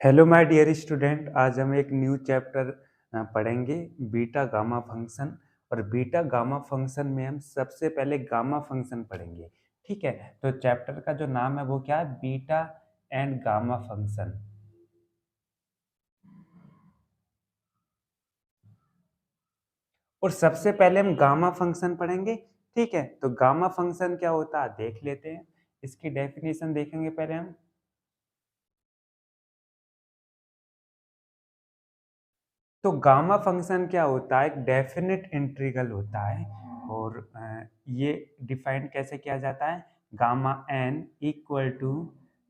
Hello my dear student. आज हम एक न्यू चैप्टर पढ़ेंगे बीटा गामा फंक्शन। और बीटा गामा फंक्शन में हम सबसे पहले गामा फंक्शन पढ़ेंगे। ठीक है, तो चैप्टर का जो नाम है वो क्या है? Beta and gamma function. और सबसे पहले हम गामा फंक्शन पढ़ेंगे। ठीक है, तो गामा फंक्शन क्या होता है देख लेते हैं। इसकी डेफिनेशन देखेंगे पहले हम। तो गामा फंक्शन क्या होता है? एक डेफिनेट इंटीग्रल होता है। और ये डिफाइन कैसे किया जाता है? Gamma n equal to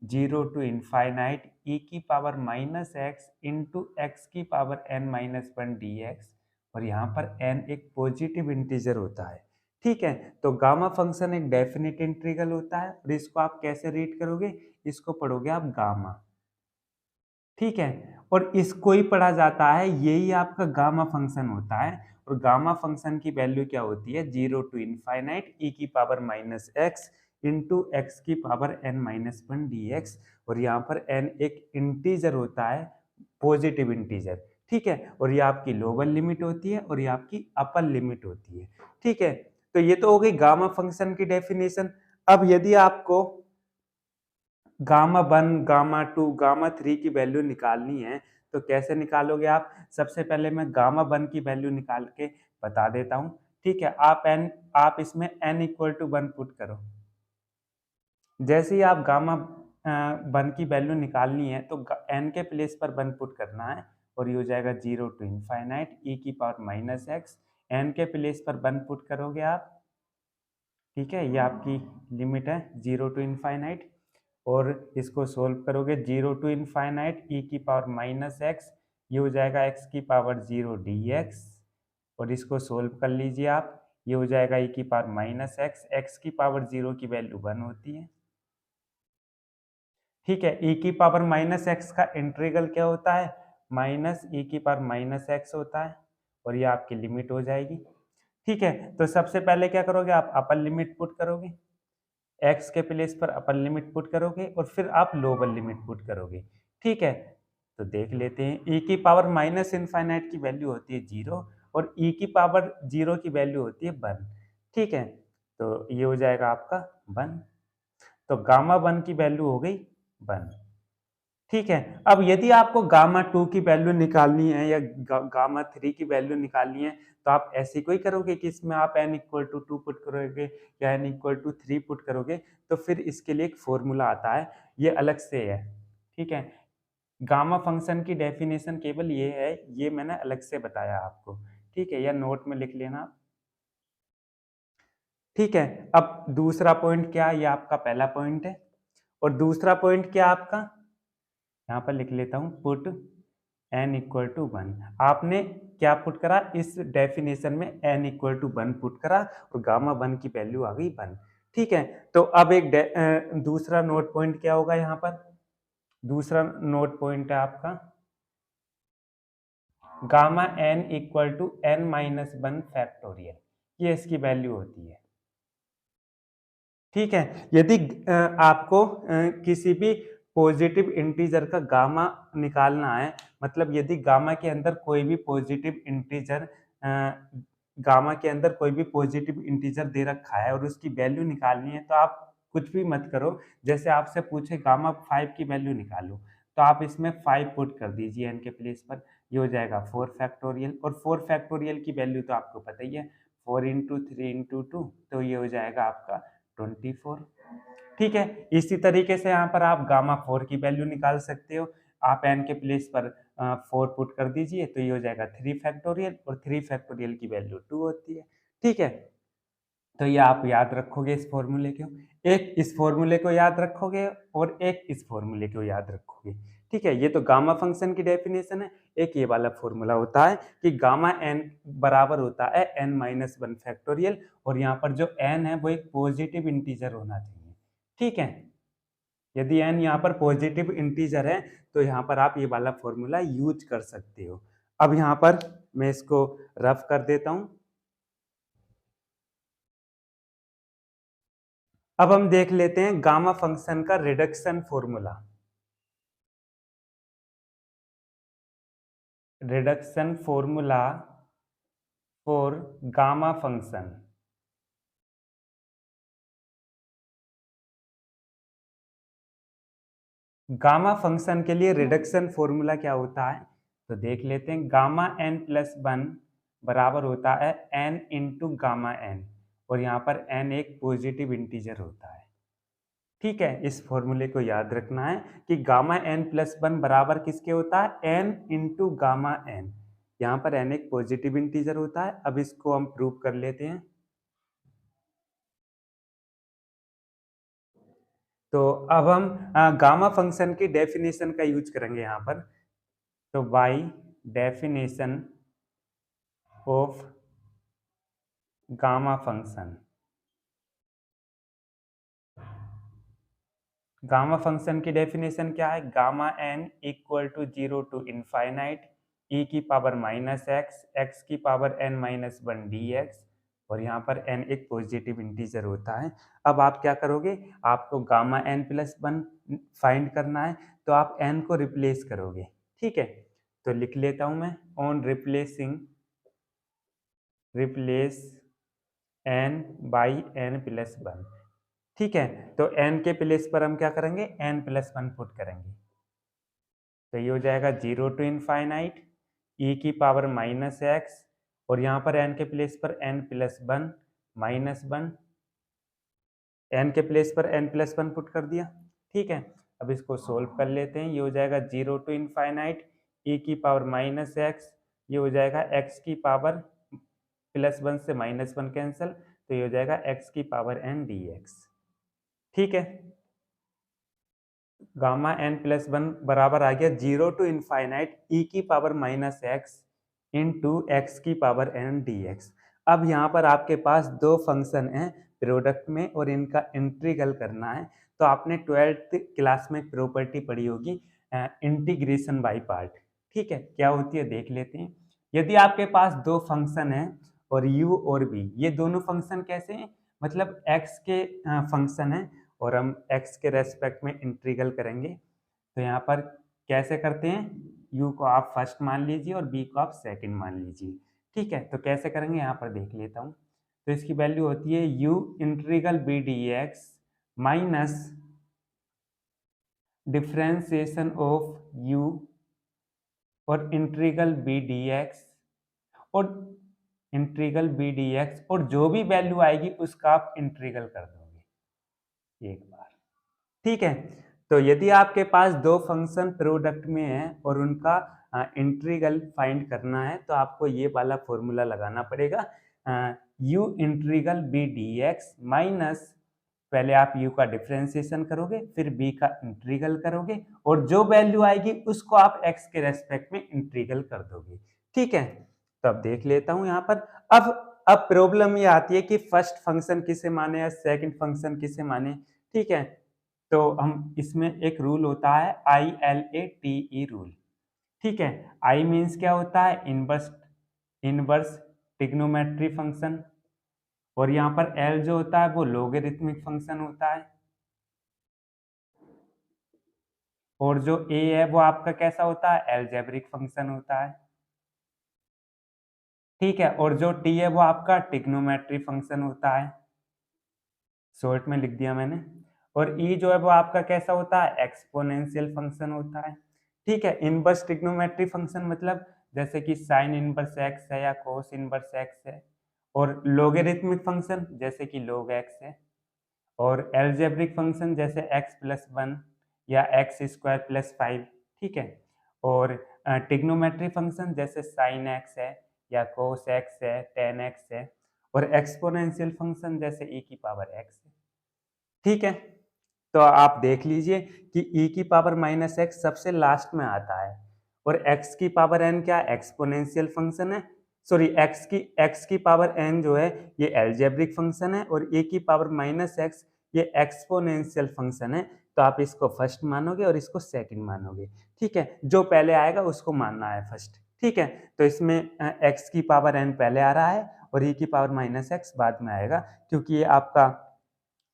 0 to infinite e की power minus x into x की power n minus one d x. और यहाँ पर एन एक पॉजिटिव इंटीजर होता है। ठीक है, तो गामा फंक्शन एक डेफिनेट इंटीग्रल होता है। और इसको आप कैसे रीड करोगे? इसको पढ़ोगे आप गामा। ठीक है, और इसको ही पढ़ा जाता है, यही आपका गामा फंक्शन होता है। और गामा फंक्शन की वैल्यू क्या होती है? 0 to इनफाइनाइट ई की power minus x into x की power n minus one d x. और यहाँ पर एन एक इंटीजर होता है, पॉजिटिव इंटीजर। ठीक है, और ये आपकी लोअर लिमिट होती है और ये आपकी अपर लिमिट होती है। ठीक है, तो ये तो हो गई गामा फंक्शन की डेफिनेशन। अब यदि आपको gamma one, gamma two, gamma three की वैल्यू निकालनी है तो कैसे निकालोगे आप? सबसे पहले मैं गामा वन की वैल्यू निकाल के बता देता हूँ। ठीक है, आप इसमें n equal to one put करो। जैसे ही आप गामा वन की वैल्यू निकालनी है तो n के प्लेस पर वन पुट करना है। और ये हो जाएगा 0 to इनफाइनाइट ई की पावर माइनस एक्स। एन के प्लेस पर वन पुट करोगे आप। ठीक है, ये आपकी लिमिट है 0 to इनफाइनाइट। और इसको सोल्व करोगे 0 to इनफाइनाइट ई की पावर माइनस एक्स। ये हो जाएगा एक्स की पावर 0 dx। और इसको सोल्व कर लीजिए आप। ये हो जाएगा ई की पावर माइनस एक्स। एक्स की पावर 0 की वैल्यू 1 होती है। ठीक है, ई की पावर माइनस एक्स का इंटीग्रल क्या होता है? माइनस ई की पावर माइनस एक्स होता है। और ये आपकी लिमिट हो जाएगी। ठीक है, तो सबसे पहले क्या करोगे आप? अपर लिमिट पुट करोगे। एक्स के प्लेस पर अपर लिमिट पुट करोगे और फिर आप लोअर लिमिट पुट करोगे। ठीक है, तो देख लेते हैं। ई की पावर माइनस इनफाइनाइट की वैल्यू होती है 0। और ई की पावर 0 की वैल्यू होती है 1। ठीक है, तो ये हो जाएगा आपका 1। तो गामा 1 की वैल्यू हो गई 1। ठीक है, अब यदि आपको गामा 2 की वैल्यू निकालनी है या गामा 3 की वैल्यू निकालनी है तो आप ऐसे कोई करोगे कि इसमें आप n equal to two put करोगे या n equal to three put करोगे। तो फिर इसके लिए एक फॉर्मूला आता है, ये अलग से है। ठीक है, गामा फंक्शन की डेफिनेशन केवल ये है, ये मैंने अलग से बताया आपको। ठीक है, या नोट में लिख लेना आप। ठीक है, अब दूसरा पॉइंट क्या है? ये आपका पहला पॉइंट है। और दूसरा पॉइंट क्या आपका? यहाँ पर लिख लेता हूँ, put n equal to one. आपने क्या पुट करा इस डेफिनेशन में? n equal to one put करा और गामा वन की वैल्यू आ गई 1। ठीक है, तो अब एक दूसरा नोट पॉइंट क्या होगा यहाँ पर? दूसरा नोट पॉइंट है आपका gamma n equal to n minus one factorial. ये इसकी वैल्यू होती है। ठीक है, यदि आपको किसी भी पॉजिटिव इंटीजर का गामा निकालना है, मतलब यदि गामा के अंदर कोई भी पॉजिटिव इंटीजर गामा के अंदर कोई भी पॉजिटिव इंटीजर दे रखा है और उसकी वैल्यू निकालनी है तो आप कुछ भी मत करो। जैसे आपसे पूछे गामा 5 की वैल्यू निकालो तो आप इसमें 5 पुट कर दीजिए एन के प्लेस पर। ये हो जाएगा 4 फैक्टोरियल। और 4 फैक्टोरियल की वैल्यू तो आपको पता ही है, 4 इंटू थ्री इंटू टू, तो ये हो जाएगा आपका 24। ठीक है, इसी तरीके से यहाँ पर आप गामा 4 की वैल्यू निकाल सकते हो। आप एन के प्लेस पर 4 पुट कर दीजिए तो ये हो जाएगा 3 फैक्टोरियल। और 3 फैक्टोरियल की वैल्यू 2 होती है। ठीक है, तो ये आप याद रखोगे इस फॉर्मूले को। एक इस फॉर्मूले को याद रखोगे और एक इस फॉर्मूले को याद रखोगे। ठीक है, ये तो गामा फंक्शन की डेफिनेशन है। एक ये वाला फॉर्मूला होता है कि गामा एन बराबर होता है एन माइनस वन फैक्टोरियल। और यहाँ पर जो एन है वो एक पॉजिटिव इंटीजर होना चाहिए। ठीक है, यदि एन यहाँ पर पॉजिटिव इंटीजर है तो यहाँ पर आप ये वाला फॉर्मूला यूज कर सकते हो। अब यहाँ पर मैं इसको रफ कर देता हूँ। अब हम देख लेते हैं गामा फंक्शन का reduction formula. Reduction formula for gamma function. Gamma function के लिए रिडक्शन फॉर्मूला क्या होता है, तो देख लेते हैं। गामा n प्लस वन बराबर होता है n इंटू गामा n, और यहाँ पर n एक पॉजिटिव इंटीजर होता है। ठीक है, इस फॉर्मूले को याद रखना है कि गामा n प्लस वन बराबर किसके होता है, n इंटू गामा n। यहाँ पर n एक पॉजिटिव इंटीजर होता है। अब इसको हम प्रूव कर लेते हैं। तो अब हम गामा फंक्शन की डेफिनेशन का यूज करेंगे यहाँ पर। तो by definition of gamma function, gamma function की डेफिनेशन क्या है, gamma n equal to 0 to infinite e की पावर माइनस एक्स, एक्स की power n minus one d x, और यहाँ पर एन एक पॉजिटिव इंटीजर होता है। अब आप क्या करोगे, आपको gamma n plus one find करना है, तो आप एन को रिप्लेस करोगे। ठीक है, तो लिख लेता हूँ मैं, on replacing, replace n by n plus one. ठीक है, तो n के प्लेस पर हम क्या करेंगे, n प्लस वन पुट करेंगे। तो ये हो जाएगा 0 टू इनफाइनाइट e की पावर माइनस एक्स, और यहाँ पर n के प्लेस पर n plus one minus one, n के प्लेस पर n प्लस वन पुट कर दिया। ठीक है, अब इसको सोल्व कर लेते हैं। ये हो जाएगा 0 टू इनफाइनाइट e की पावर माइनस एक्स, ये हो जाएगा x की पावर प्लस वन से माइनस वन कैंसिल, तो ये हो जाएगा x की पावर n dx। ठीक है, गामा एन प्लस वन बराबर आ गया 0 टू इनफाइनाइट ई की power minus x into x की पावर एन डी एक्स। अब यहाँ पर आपके पास दो फंक्शन हैं प्रोडक्ट में, और इनका इंटीग्रल करना है। तो आपने 12th क्लास में प्रॉपर्टी पढ़ी होगी, इंटीग्रेशन बाय पार्ट। ठीक है, क्या होती है देख लेते हैं। यदि आपके पास दो फंक्शन हैं और u और v, ये दोनों फंक्शन कैसे हैं, मतलब x के फंक्शन है, और हम x के रेस्पेक्ट में इंटीग्रल करेंगे। तो यहाँ पर कैसे करते हैं, u को आप फर्स्ट मान लीजिए और b को आप सेकंड मान लीजिए। ठीक है, तो कैसे करेंगे यहाँ पर देख लेता हूँ। तो इसकी वैल्यू होती है u integral b dx minus differentiation of u और इंटीग्रल b dx, और इंटीग्रल b dx, और जो भी वैल्यू आएगी उसका आप इंटीग्रल कर दोगे एक बार। ठीक है, तो यदि आपके पास दो फंक्शन प्रोडक्ट में है और उनका इंटीग्रल फाइंड करना है, तो आपको ये वाला फॉर्मूला लगाना पड़ेगा, u integral b dx minus, पहले आप u का डिफरेंशिएशन करोगे, फिर b का इंटीग्रल करोगे, और जो वैल्यू आएगी उसको आप x के रेस्पेक्ट में इंटीग्रल कर दोगे। ठीक है, तो अब देख लेता हूं यहाँ पर। अब प्रॉब्लम ये आती है कि फर्स्ट फंक्शन किसे माने या सेकंड फंक्शन किसे माने। ठीक है, तो हम इसमें एक रूल होता है ILATE रूल। ठीक है, I मीन्स क्या होता है, इनवर्स, इनवर्स ट्रिग्नोमेट्री फंक्शन, और यहाँ पर L जो होता है वो लोगरिथमिक फंक्शन होता है, और जो A है वो आपका कैसा होता है, एलजेब्रिक फंक्शन होता है। ठीक है, और जो T है वो आपका ट्रिग्नोमेट्री फंक्शन होता है, शॉर्ट में लिख दिया मैंने। और ई जो है वो आपका कैसा होता है, एक्सपोनेंशियल फंक्शन होता है। ठीक है, इनवर्स ट्रिग्नोमेट्री फंक्शन मतलब जैसे कि साइन इनवर्स एक्स है या कोस इनवर्स एक्स है, और लोगरिथमिक फंक्शन जैसे कि log x है, और एल्जेब्रिक फंक्शन जैसे x प्लस वन या एक्स स्क्वायर प्लस फाइव। ठीक है, और ट्रिग्नोमेट्री फंक्शन जैसे साइन एक्स है या कोस एक्स है, टेन एक्स है, और एक्सपोनेंशियल फंक्शन जैसे e की पावर x है। ठीक है, तो आप देख लीजिए कि e की पावर माइनस एक्स सबसे लास्ट में आता है, और x की पावर n क्या एक्सपोनेंशियल फंक्शन है, सॉरी x की पावर n जो है ये एल्जेब्रिक फंक्शन है, और a की पावर माइनस एक्स ये एक्सपोनेंशियल फंक्शन है। तो आप इसको फर्स्ट मानोगे और इसको सेकंड मानोगे। ठीक है, जो पहले आएगा उसको मानना है फर्स्ट। ठीक है, तो इसमें x की पावर n पहले आ रहा है और e की पावर माइनस एक्स बाद में आएगा, क्योंकि ये आपका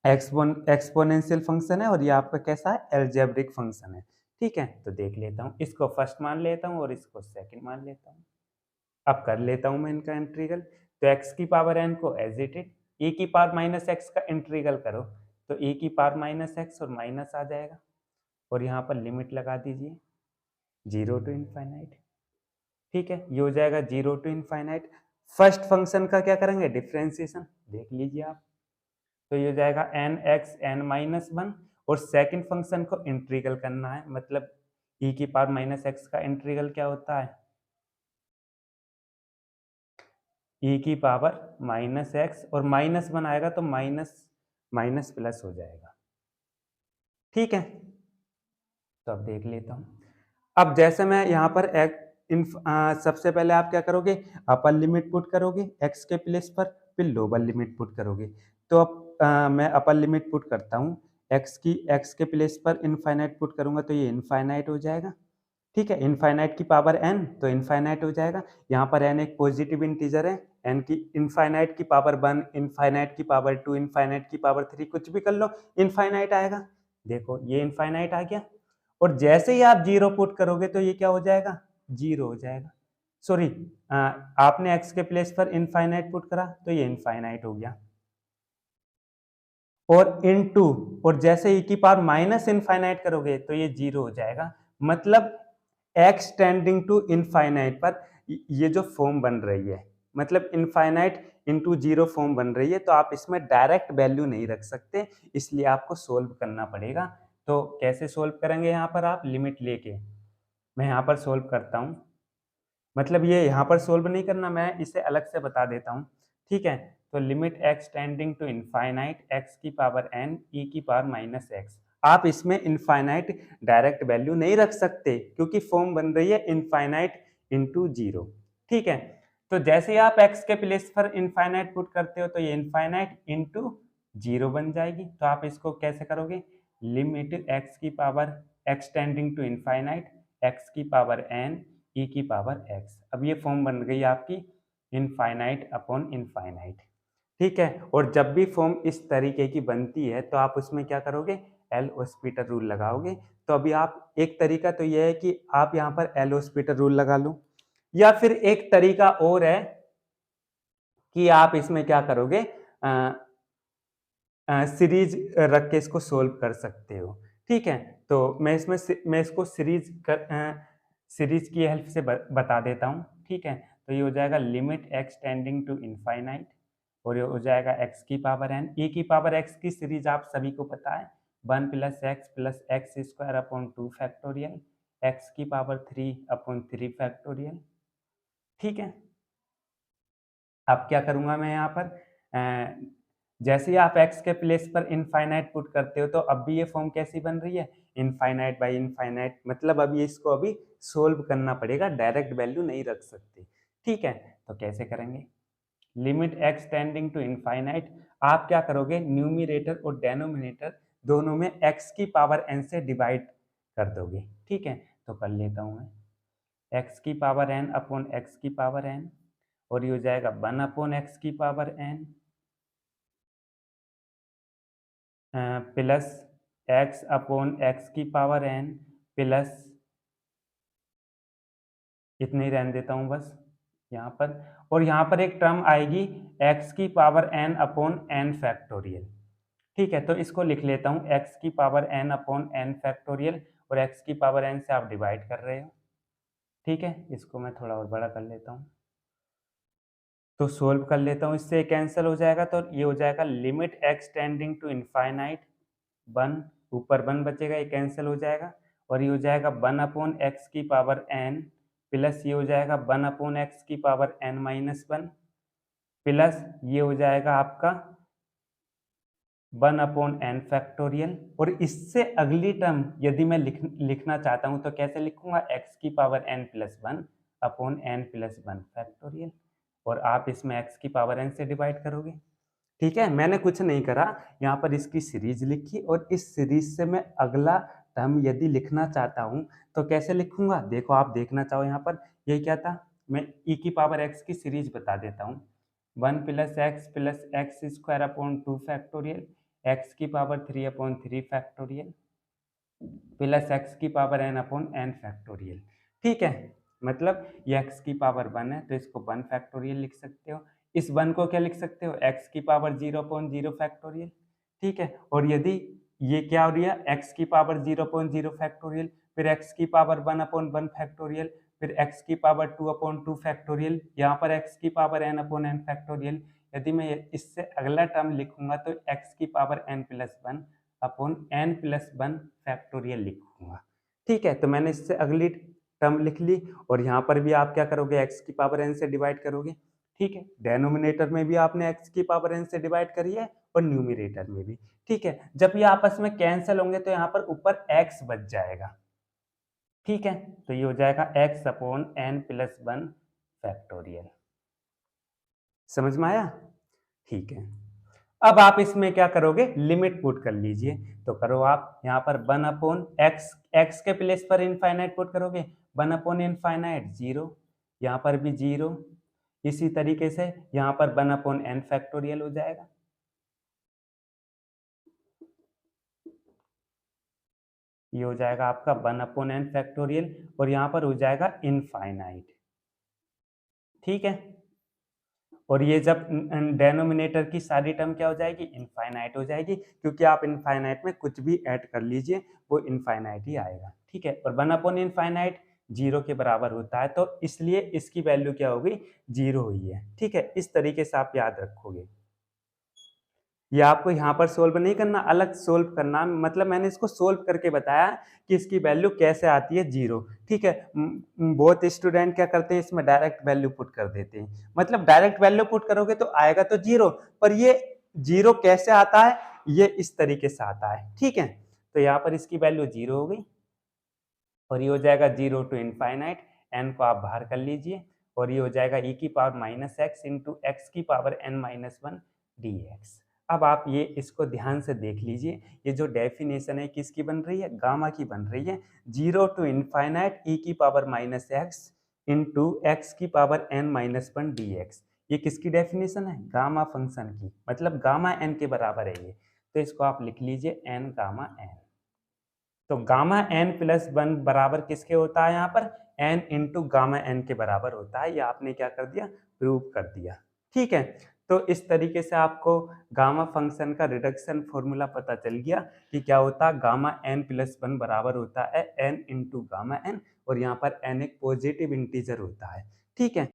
एक्सपोनेंशियल फंक्शन है और ये आपका कैसा है, एल्जेब्रिक फंक्शन है। ठीक है, तो देख लेता हूँ, इसको फर्स्ट मान लेता हूँ और इसको सेकंड मान लेता हूँ। अब कर लेता हूँ मैं इनका इंटीग्रल। तो x की पावर n को एज इट इज, e की पावर माइनस x का इंटीग्रल करो तो e की पावर माइनस x और माइनस आ जाएगा, और यहाँ पर लिमिट लगा दीजिए 0 टू इनफाइनाइट। ठीक है, ये हो जाएगा 0 टू इनफाइनाइट। फर्स्ट फंक्शन का क्या करेंगे, डिफ्रेंसिएशन, देख लीजिए आप। तो ये हो जाएगा n x n minus one, और सेकेंड फंक्शन को इंटीग्रल करना है, मतलब e की पावर माइनस एक्स का इंटीग्रल क्या होता है, e की पावर माइनस एक्स, और माइनस वन आएगा तो माइनस माइनस प्लस हो जाएगा। ठीक है, तो अब देख लेता हूँ। अब जैसे मैं यहाँ पर सबसे पहले आप क्या करोगे, अपर लिमिट पुट करोगे x के प्लेस पर, फिर लोअर लिमिट पुट करोगे। तो अब मैं अपर लिमिट पुट करता हूँ, x के प्लेस पर इनफाइनाइट पुट करूंगा तो ये इनफाइनाइट हो जाएगा। ठीक है, इनफाइनाइट की पावर n तो इनफाइनाइट हो जाएगा। यहाँ पर n एक पॉजिटिव इंटीजर है, n की इनफाइनाइट की पावर 1, इनफाइनाइट की पावर 2, इनफाइनाइट की पावर 3, कुछ भी कर लो इनफाइनाइट आएगा। देखो ये इनफाइनाइट आ गया, और जैसे ही आप जीरो पुट करोगे तो ये क्या हो जाएगा, जीरो हो जाएगा। सॉरी, आपने x के प्लेस पर इनफाइनाइट पुट करा तो ये इनफाइनाइट हो गया, और इनटू, और जैसे e की पावर माइनस इनफाइनाइट करोगे तो ये जीरो हो जाएगा। मतलब x टेंडिंग टू इनफाइनाइट पर ये जो फॉर्म बन रही है, मतलब इनफाइनाइट इंटू जीरो फॉर्म बन रही है, तो आप इसमें डायरेक्ट वैल्यू नहीं रख सकते, इसलिए आपको सोल्व करना पड़ेगा। तो कैसे सोल्व करेंगे, यहाँ पर आप लिमिट लेके, मैं यहाँ पर सोल्व करता हूँ, मतलब ये यहाँ पर सोल्व नहीं करना, मैं इसे अलग से बता देता हूँ। ठीक है, तो limit x tending to infinite x की पावर n e की पावर माइनस एक्स। आप इसमें इनफाइनाइट डायरेक्ट वैल्यू नहीं रख सकते, क्योंकि फॉर्म बन रही है इनफाइनाइट इंटू जीरो। ठीक है, तो जैसे ही आप x के प्लेस पर इनफाइनाइट पुट करते हो तो ये इनफाइनाइट इंटू जीरो बन जाएगी। तो आप इसको कैसे करोगे, लिमिट x की power x tending to infinite x की पावर n e की पावर x। अब ये फॉर्म बन गई आपकी इनफाइनाइट अपॉन इनफाइनाइट। ठीक है, और जब भी फॉर्म इस तरीके की बनती है तो आप उसमें क्या करोगे, एल हॉस्पिटल रूल लगाओगे। तो अभी आप, एक तरीका तो यह है कि आप यहाँ पर एल हॉस्पिटल रूल लगा लो, या फिर एक तरीका और है कि आप इसमें क्या करोगे, सीरीज रख के इसको सोल्व कर सकते हो। ठीक है, तो मैं इसको सीरीज की हेल्प से बता देता हूँ। ठीक है, तो ये हो जाएगा limit x tending to infinite, और ये हो जाएगा x की पावर n, e की पावर x की सीरीज आप सभी को पता है, 1 plus x square upon 2 factorial, x की पावर 3 अपॉन 3 फैक्टोरियल। ठीक है, अब क्या करूंगा मैं यहाँ पर, जैसे ही आप x के प्लेस पर इनफाइनाइट पुट करते हो तो अब भी ये फॉर्म कैसी बन रही है, इनफाइनाइट बाई इनफाइनाइट, मतलब अभी इसको अभी सोल्व करना पड़ेगा, डायरेक्ट वैल्यू नहीं रख सकते। ठीक है, तो कैसे करेंगे, limit x tending to infinite, आप क्या करोगे, न्यूमिरेटर और डेनोमिनेटर दोनों में x की पावर n से डिवाइड कर दोगे। ठीक है, तो कर लेता हूँ मैं, x की पावर n अपॉन x की पावर n, और ये हो जाएगा 1 अपॉन एक्स की power n plus x upon x की पावर n प्लस, इतने ही रहने देता हूँ बस यहाँ पर, और यहाँ पर एक टर्म आएगी x की power n upon n factorial. ठीक है, तो इसको लिख लेता हूँ, x की power n upon n factorial, और x की पावर n से आप डिवाइड कर रहे हो। ठीक है, इसको मैं थोड़ा और बड़ा कर लेता हूँ, तो सोल्व कर लेता हूँ, इससे कैंसिल हो जाएगा, तो ये हो जाएगा limit x tending to infinite, 1 ऊपर 1 बचेगा, ये कैंसिल हो जाएगा, और ये हो जाएगा 1 अपॉन एक्स की पावर n प्लस ये हो जाएगा 1 अपॉन एक्स की power n minus one, plus ये हो जाएगा आपका 1 अपॉन n फैक्टोरियल। और इससे अगली टर्म यदि मैं लिखना चाहता हूं तो कैसे लिखूंगा, x की power n plus one upon n plus one factorial, और आप इसमें x की पावर n से डिवाइड करोगे। ठीक है, मैंने कुछ नहीं करा, यहाँ पर इसकी सीरीज लिखी, और इस सीरीज से मैं अगला टर्म यदि लिखना चाहता हूँ तो कैसे लिखूंगा, देखो आप देखना चाहो यहाँ पर, ये क्या था, मैं e की पावर x की सीरीज बता देता हूँ, 1 plus x square upon 2 factorial, x की power 3 upon 3 factorial. Plus x की power n upon n factorial. ठीक है, मतलब ये एक्स की पावर 1 है तो इसको 1 फैक्टोरियल लिख सकते हो। इस 1 को क्या लिख सकते हो, एक्स की पावर 0 अपॉन 0 फैक्टोरियल। ठीक है, और यदि ये क्या हो रही है, एक्स की पावर 0 अपॉन 0 फैक्टोरियल, फिर एक्स की पावर 1 अपॉन 1 फैक्टोरियल, फिर एक्स की पावर 2 अपॉन 2 फैक्टोरियल, यहाँ पर एक्स की power n upon n factorial. यदि मैं इससे अगला टर्म लिखूंगा तो एक्स की power n plus 1 upon n plus 1 factorial लिखूंगा। ठीक है, तो मैंने इससे अगली टर्म लिख ली और यहाँ पर भी आप क्या करोगे, एक्स की पावर एन से डिवाइड करोगे। ठीक है, डेनोमिनेटर में भी आपने एक्स की पावर एन से डिवाइड करी है और न्यूमिनेटर में भी। ठीक है, जब ये आपस में कैंसिल होंगे तो यहाँ पर ऊपर एक्स बच जाएगा। ठीक है, तो ये हो जाएगा x upon n plus 1 factorial. समझ में आया? ठीक है, अब आप इसमें क्या करोगे, लिमिट पुट कर लीजिए। तो करो आप यहाँ पर 1 अपॉन एक्स, एक्स के प्लेस पर इनफाइनाइट पुट करोगे, 1 अपॉन इनफाइनाइट 0, यहाँ पर भी 0। इसी तरीके से यहाँ पर 1 अपॉन एन फैक्टोरियल हो जाएगा। ये हो जाएगा आपका 1 अपॉन एन फैक्टोरियल और यहाँ पर हो जाएगा इनफाइनाइट। ठीक है, और ये जब डेनोमिनेटर की सारी टर्म क्या हो जाएगी, इनफाइनाइट हो जाएगी, क्योंकि आप इनफाइनाइट में कुछ भी ऐड कर लीजिए वो इनफाइनाइट ही आएगा। ठीक है, और 1 अपॉन इनफाइनाइट 0 के बराबर होता है, तो इसलिए इसकी वैल्यू क्या होगी, 0 हुई है। ठीक है, इस तरीके से आप याद रखोगे। ये आपको यहाँ पर सोल्व नहीं करना, अलग सोल्व करना, मतलब मैंने इसको सोल्व करके बताया कि इसकी वैल्यू कैसे आती है 0। ठीक है, बहुत स्टूडेंट क्या करते हैं, इसमें डायरेक्ट वैल्यू पुट कर देते हैं, मतलब डायरेक्ट वैल्यू पुट करोगे तो आएगा तो 0, पर ये 0 कैसे आता है, ये इस तरीके से आता है। ठीक है, तो यहाँ पर इसकी वैल्यू 0 हो गई और ये हो जाएगा 0 टू इनफाइनाइट, एन को आप बाहर कर लीजिए और ये हो जाएगा e की power minus x into x की power n minus 1 d x. अब आप ये इसको ध्यान से देख लीजिए, ये जो डेफिनेशन है किसकी बन रही है, गामा की बन रही है। 0 टू इनफाइनाइट e की power minus x into x की power n minus 1 d x, ये किसकी डेफिनेशन है, गामा फंक्शन की, मतलब गामा n के बराबर है ये। तो इसको आप लिख लीजिए n गामा n। तो गामा एन प्लस 1 बराबर किसके होता है, यहाँ पर एन इंटू गामा एन के बराबर होता है। ये आपने क्या कर दिया, प्रूव कर दिया। ठीक है, तो इस तरीके से आपको गामा फंक्शन का रिडक्शन फॉर्मूला पता चल गया कि क्या होता है, गामा एन प्लस 1 बराबर होता है एन इंटू गामा एन, और यहाँ पर एन एक पॉजिटिव इंटीजर होता है। ठीक है।